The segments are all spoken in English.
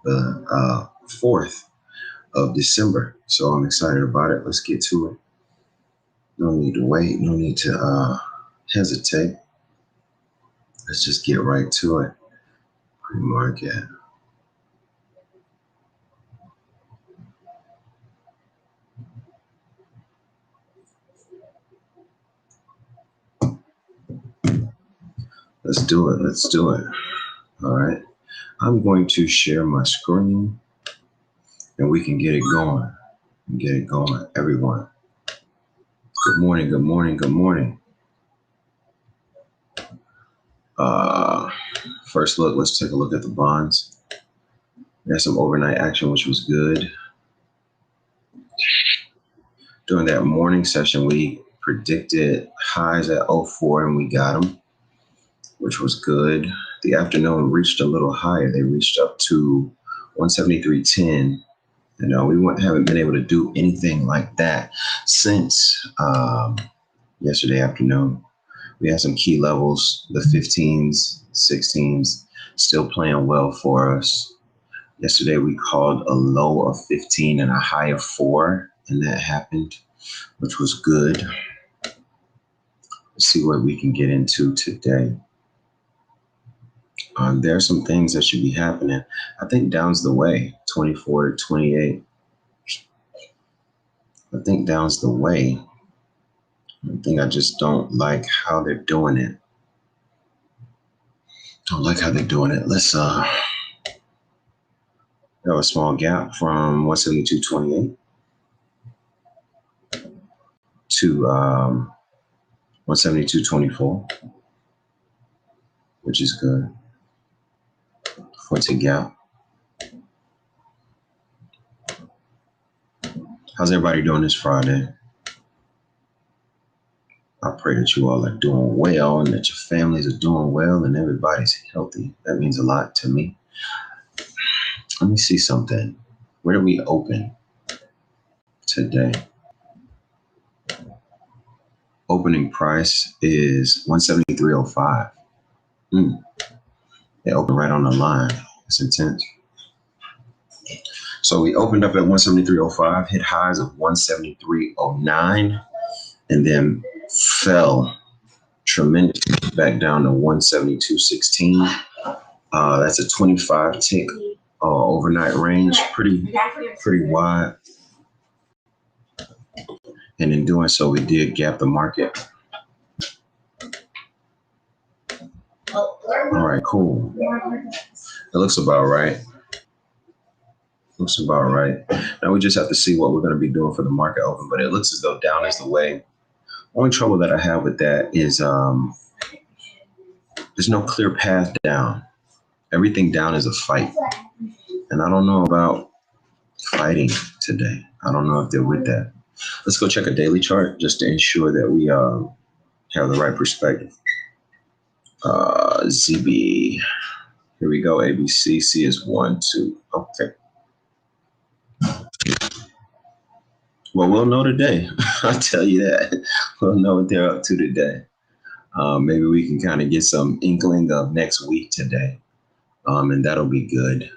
the 4th of December. So I'm excited about it. Let's get to it. No need to wait. No need to hesitate. Let's just get right to it. Pre-market. Let's do it. Let's do it. All right. I'm going to share my screen and we can get it going. Get it going, everyone. Good morning. Good morning. Good morning. First look, let's take a look at the bonds. There's some overnight action, which was good. During that morning session, we predicted highs at 04 and we got them, which was good. The afternoon reached a little higher. They reached up to 173.10. We haven't been able to do anything like that since yesterday afternoon. We had some key levels, the 15s, 16s, still playing well for us. Yesterday, we called a low of 15 and a high of 4, and that happened, which was good. Let's see what we can get into today. There are some things that should be happening. I think down's the way, 24 to 28. I think down's the way. I just don't like how they're doing it. Let's have a small gap from 172.28 to 172.24, which is good. 40 gap. How's everybody doing this Friday? I pray that you all are doing well and that your families are doing well and everybody's healthy. That means a lot to me. Let me see something. Where do we open today? Opening price is 173.05. They open right on the line. It's intense. So we opened up at 173.05, hit highs of 173.09, and then fell tremendously back down to 172.16. That's a 25 tick overnight range, pretty wide. And in doing so, we did gap the market. All right, cool. It looks about right. Now we just have to see what we're going to be doing for the market open, but it looks as though down is the way. Only trouble that I have with that is there's no clear path down. Everything down is a fight. And I don't know about fighting today. I don't know if they're with that. Let's go check a daily chart just to ensure that we have the right perspective. ZB. Here we go. ABC. C is 1, 2. Okay. Well, we'll know today. I'll tell you that. We'll know what they're up to today. Maybe we can kind of get some inkling of next week today. And that'll be good.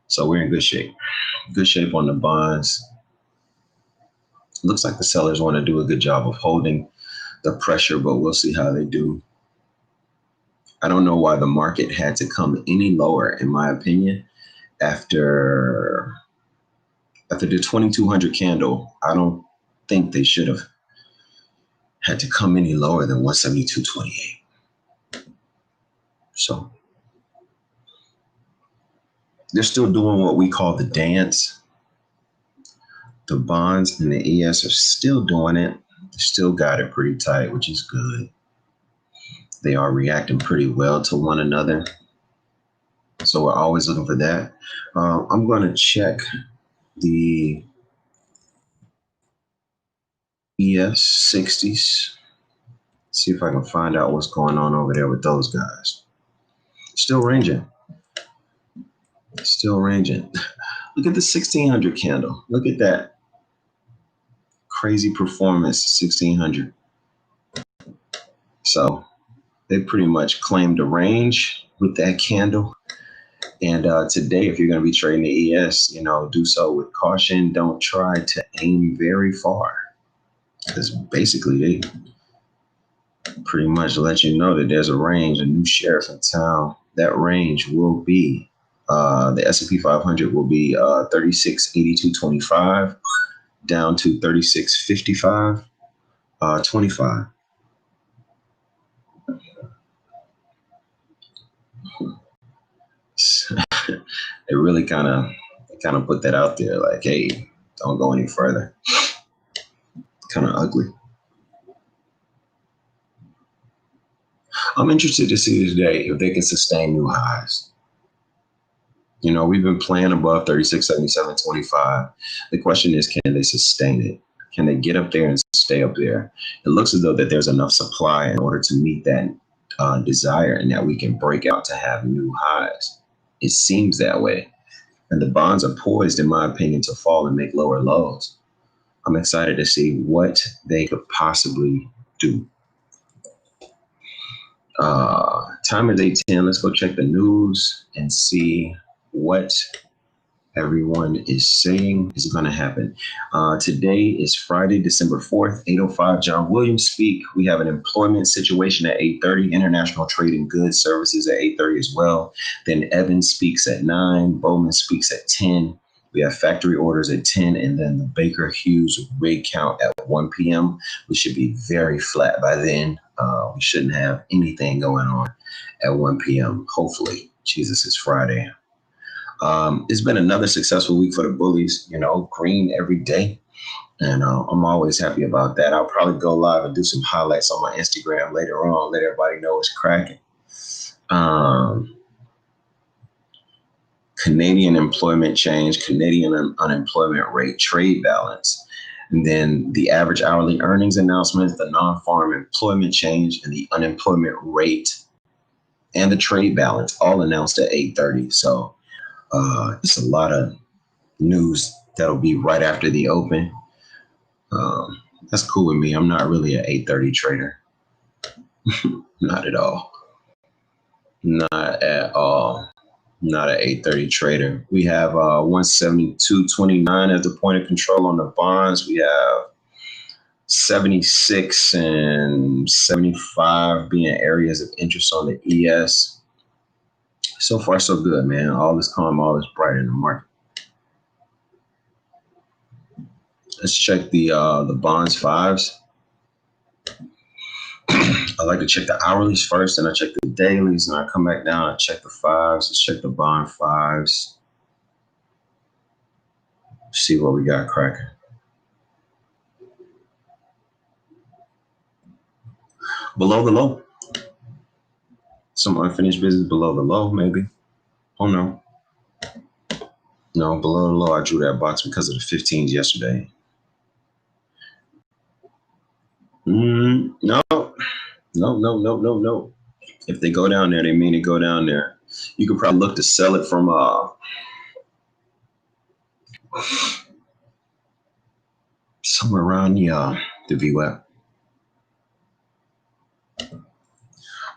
So we're in good shape. Good shape on the bonds. Looks like the sellers want to do a good job of holding the pressure, but we'll see how they do. I don't know why the market had to come any lower, in my opinion, after the 2200 candle. I don't think they should have had to come any lower than 172.28. So they're still doing what we call the dance. The bonds and the ES are still doing it. They still got it pretty tight, which is good. They are reacting pretty well to one another. So we're always looking for that. I'm going to check the ES 60s. See if I can find out what's going on over there with those guys. Still ranging. Still ranging. Look at the 1600 candle. Look at that. Crazy performance, 1600. So they pretty much claimed a range with that candle. And today, if you're going to be trading the ES, do so with caution. Don't try to aim very far, because basically they pretty much let you know that there's a range, a new sheriff in town. That range will be the S&P 500 will be 3682.25 down to 3655 25. It really kind of put that out there, like, hey, don't go any further. Kind of ugly. I'm interested to see today if they can sustain new highs. We've been playing above 3677.25. The question is, can they sustain it? Can they get up there and stay up there? It looks as though that there's enough supply in order to meet that desire, and that we can break out to have new highs. It seems that way. And the bonds are poised, in my opinion, to fall and make lower lows. I'm excited to see what they could possibly do. Time is 8:10. Let's go check the news and see what everyone is saying is going to happen. Today is Friday, December 4th, 8:05. John Williams speak. We have an employment situation at 8:30. International trade in goods services at 8:30 as well. Then Evans speaks at 9. Bowman speaks at 10. We have factory orders at 10, and then the Baker Hughes rig count at 1 p.m. We should be very flat by then. We shouldn't have anything going on at 1 p.m. Hopefully. Jesus, it's Friday. It's been another successful week for the bullies, green every day. And I'm always happy about that. I'll probably go live and do some highlights on my Instagram later on, let everybody know it's cracking. Canadian employment change, Canadian unemployment rate, trade balance, and then the average hourly earnings announcements, the non-farm employment change, and the unemployment rate, and the trade balance, all announced at 8:30. So it's a lot of news that'll be right after the open. That's cool with me. I'm not really an 8:30 trader. Not at all. Not at all. Not an 8:30 trader. We have 172.29 as the point of control on the bonds. We have 76 and 75 being areas of interest on the ES. So far, so good, man. All is calm, all is bright in the market. Let's check the bonds fives. I like to check the hourlies first, and I check the dailies, and I come back down, I check the fives, let's check the bond fives. See what we got cracking. Below the low. Some unfinished business below the low, maybe. Oh, no. No, below the low, I drew that box because of the 15s yesterday. No. If they go down there, they mean to go down there. You could probably look to sell it from somewhere around the VWAP.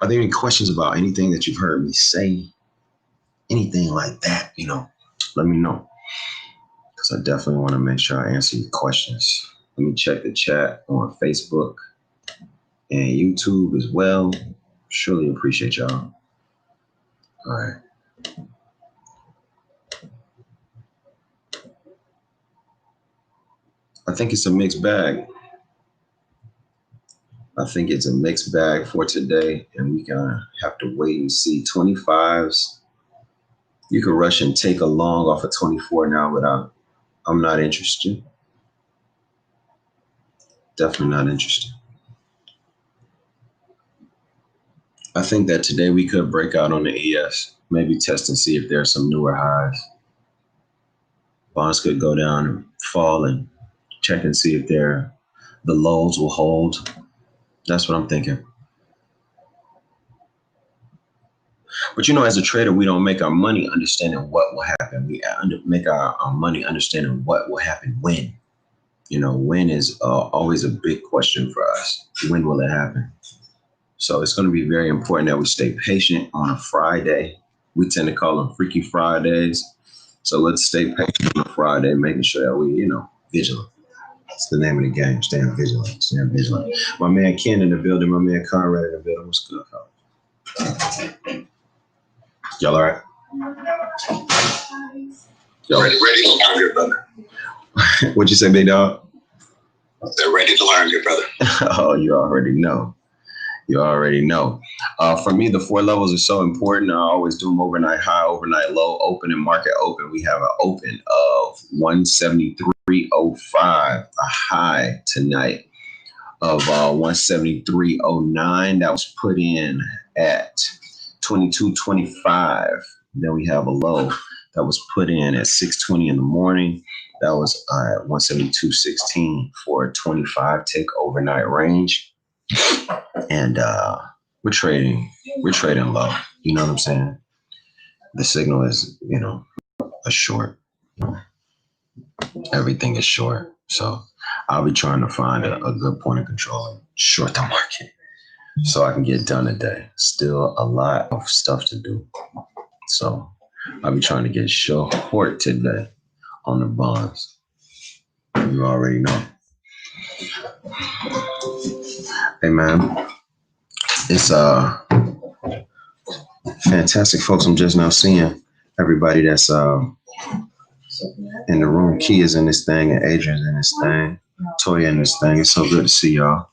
Are there any questions about anything that you've heard me say? Anything like that, let me know. Because I definitely want to make sure I answer your questions. Let me check the chat on Facebook and YouTube as well. Surely appreciate y'all. All right. I think it's a mixed bag. I think it's a mixed bag for today, and we kind of have to wait and see. 25s, you can rush and take a long off of 24 now, but I'm not interested. Definitely not interested. I think that today we could break out on the ES, maybe test and see if there are some newer highs. Bonds could go down and fall, and check and see if the lows will hold. That's what I'm thinking. But as a trader, we don't make our money understanding what will happen. We make our money understanding what will happen when. When is always a big question for us. When will it happen? So it's going to be very important that we stay patient on a Friday. We tend to call them Freaky Fridays. So let's stay patient on Friday, making sure that we, vigilant. It's the name of the game. Staying vigilant. Staying vigilant. My man Ken in the building. My man Conrad in the building. What's good, fellas? Y'all all right? Y'all ready to learn, good brother. What'd you say, big dog? They're ready to learn, good brother. Oh, you already know. You already know. For me, the 4 levels are so important. I always do them overnight high, overnight low, open, and market open. We have an open of 173.05, a high tonight of 173.09. That was put in at 22.25. Then we have a low that was put in at 6:20 in the morning. That was at 172.16 for a 25 tick overnight range. And we're trading low. You know what I'm saying? The signal is, a short. Everything is short. So I'll be trying to find a good point of control and short the market so I can get done today. Still a lot of stuff to do. So I'll be trying to get short today on the bonds. You already know. Hey, man. It's fantastic, folks. I'm just now seeing everybody that's in the room. Key is in this thing, and Adrian's in this thing. Toya in this thing. It's so good to see y'all.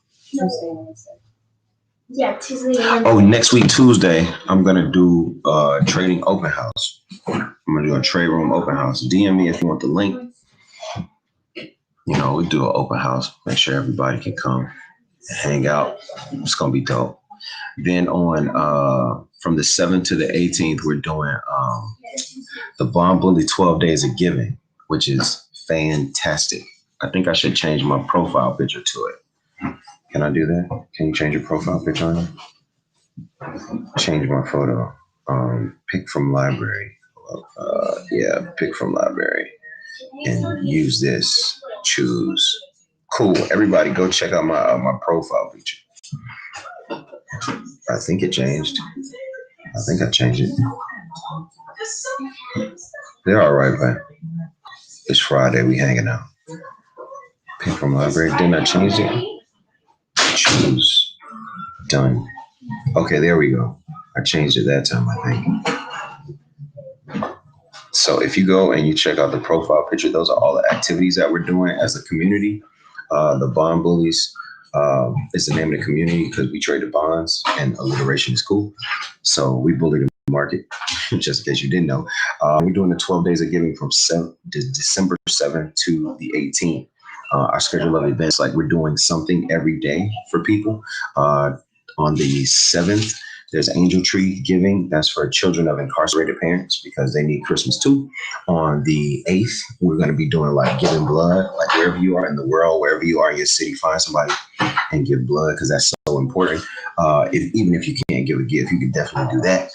Yeah, Tuesday. Oh, next week Tuesday, I'm gonna do trading open house. I'm gonna do a trade room open house. DM me if you want the link. We do an open house. Make sure everybody can come and hang out. It's gonna be dope. Then on from the 7th to the 18th, we're doing the Bond Bully 12 Days of Giving, which is fantastic. I think I should change my profile picture to it. Can I do that? Can you change your profile picture on it? Change my photo. Pick from library. Pick from library. And use this. Choose. Cool. Everybody go check out my profile picture. I think it changed. I think I changed it. They're all right, man. It's Friday. We hanging out. Pick from library. Didn't I change it? Choose. Done. Okay, there we go. I changed it that time, I think. So if you go and you check out the profile picture, those are all the activities that we're doing as a community. The Bond Bullies is the name of the community because we trade the bonds and alliteration is cool. So we bully the market, just in case you didn't know. We're doing the 12 Days of Giving from December 7th to the 18th. Our schedule of events, like we're doing something every day for people. On the 7th, there's Angel Tree Giving. That's for children of incarcerated parents because they need Christmas too. On the 8th, we're going to be doing like giving blood, like wherever you are in the world, wherever you are in your city, find somebody and give blood because that's so important. Even if you can't give a gift, you can definitely do that.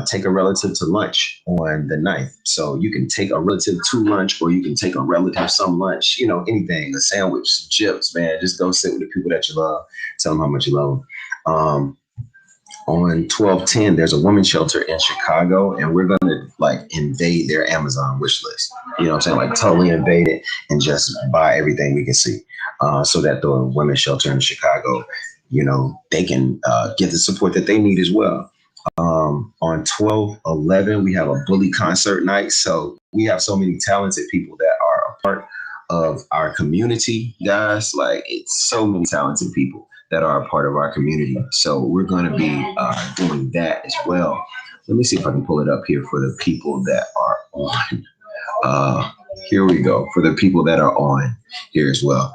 Take a relative to lunch on the 9th. So you can take a relative to lunch or you can take a relative some lunch, anything, a sandwich, some chips, man. Just go sit with the people that you love. Tell them how much you love them. On 12/10, there's a women's shelter in Chicago, and we're going to invade their Amazon wish list. You know what I'm saying? Totally invade it and just buy everything we can see so that the women's shelter in Chicago, they can get the support that they need as well. On 12/11, we have a bully concert night. So we have so many talented people that are a part of our community, guys. It's so many talented people that are a part of our community. So we're going to be doing that as well. Let me see if I can pull it up here for the people that are on. Here we go. For the people that are on here as well.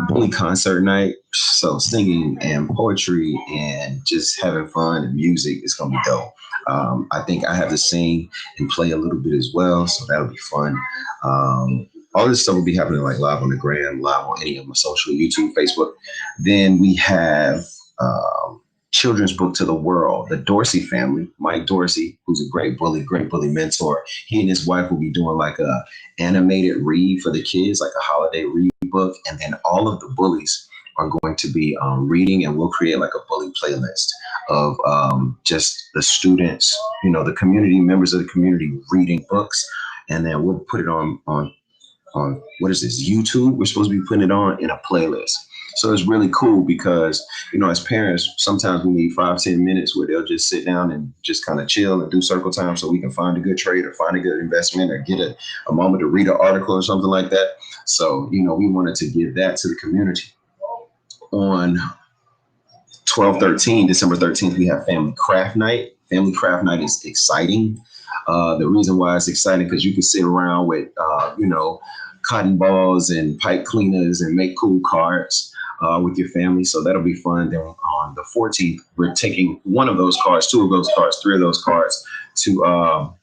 Bully concert night. So singing and poetry and just having fun and music is going to be dope. I think I have to sing and play a little bit as well. So that'll be fun. All this stuff will be happening live on the gram, live on any of my social, YouTube, Facebook. Then we have Children's Book to the World, the Dorsey family. Mike Dorsey, who's a great bully mentor. He and his wife will be doing a animated read for the kids, a holiday read book. And then all of the bullies are going to be reading, and we'll create like a bully playlist of just the students, the community members of the community reading books, and then we'll put it on what is this, YouTube? We're supposed to be putting it on in a playlist. So it's really cool because, as parents, sometimes we need 5-10 minutes where they'll just sit down and just kind of chill and do circle time so we can find a good trade or find a good investment or get a moment to read an article or something like that. So, we wanted to give that to the community. On 12/13, December 13th, we have Family Craft Night. Family Craft Night is exciting. The reason why it's exciting because you can sit around with, cotton balls and pipe cleaners and make cool cards with your family. So that'll be fun. Then on the 14th, we're taking one of those cards, two of those cards, three of those cards to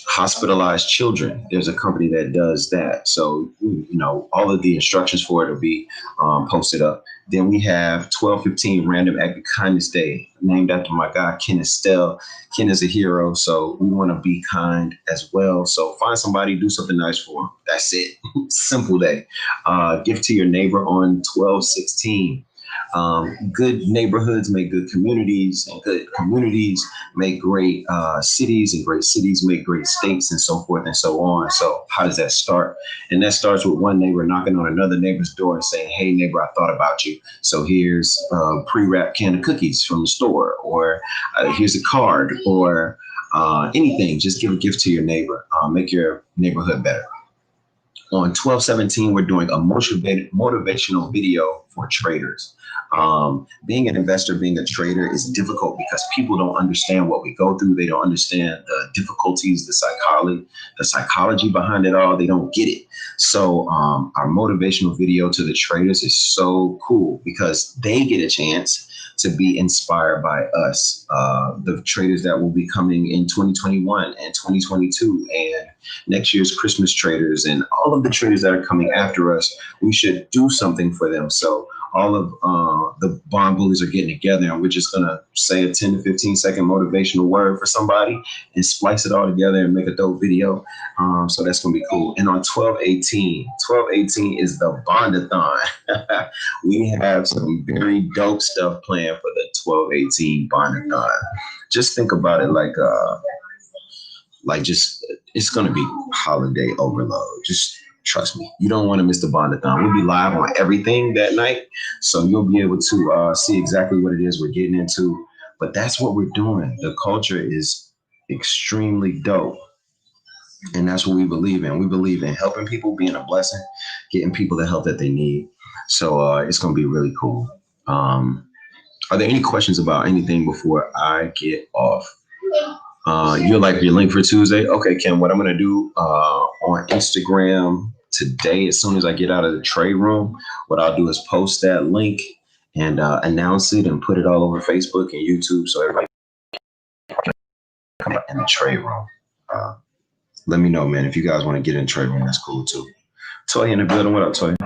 hospitalized children. There's a company that does that. So, all of the instructions for it will be posted up. Then we have 12/15 Random Act of Kindness Day, named after my guy, Ken Estelle. Ken is a hero, so we want to be kind as well. So find somebody, do something nice for them. That's it. Simple day. Gift to your neighbor on 12/16. Good neighborhoods make good communities, and good communities make great cities, and great cities make great states, and so forth and so on. So how does that start? And that starts with one neighbor knocking on another neighbor's door and saying, hey, neighbor, I thought about you. So here's a pre-wrapped can of cookies from the store, or here's a card, or anything. Just give a gift to your neighbor. Make your neighborhood better. On 12/17, we're doing a motivational video for traders. Being an investor, being a trader is difficult because people don't understand what we go through. They don't understand the difficulties, the psychology behind it all. They don't get it. So our motivational video to the traders is so cool because they get a chance to be inspired by us, the traders that will be coming in 2021 and 2022 and next year's Christmas traders and all of the traders that are coming after us. We should do something for them. So all of the bond bullies are getting together, and we're just going to say a 10 to 15 second motivational word for somebody and splice it all together and make a dope video. So that's going to be cool. And on 12/18 is the Bondathon. We have some very dope stuff planned for the 12/18 Bondathon. Just think about it like it's going to be holiday overload. Just trust me, you don't want to miss the Bondathon. We'll be live on everything that night, so you'll be able to see exactly what it is we're getting into. But that's what we're doing. The culture is extremely dope, and that's what we believe in. We believe in helping people, being a blessing, getting people the help that they need. So it's going to be really cool. Are there any questions about anything before I get off? You're like your link for Tuesday? Okay, Kim, what I'm going to do on Instagram today, as soon as I get out of the trade room, what I'll do is post that link and announce it and put it all over Facebook and YouTube so everybody can come in the trade room. Let me know, man. If you guys want to get in the trade room, that's cool too. Toya in the building. What up, Toya?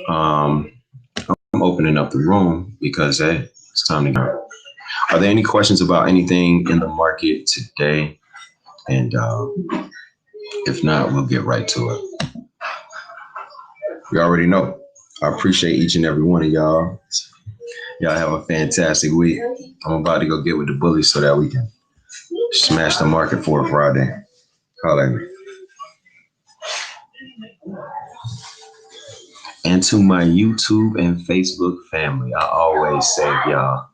I'm opening up the room because, hey, it's time to go. Are there any questions about anything in the market today? And if not, we'll get right to it. You already know. I appreciate each and every one of y'all. Y'all have a fantastic week. I'm about to go get with the bullies so that we can smash the market for a Friday. Holla at me. And to my YouTube and Facebook family, I always save y'all.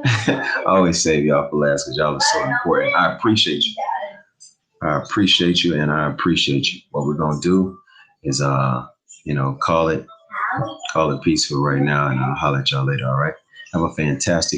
I always save y'all for last because y'all are so important. I appreciate you. I appreciate you, and I appreciate you. What we're gonna do is call it peaceful right now, and I'll holler at y'all later. All right. Have a fantastic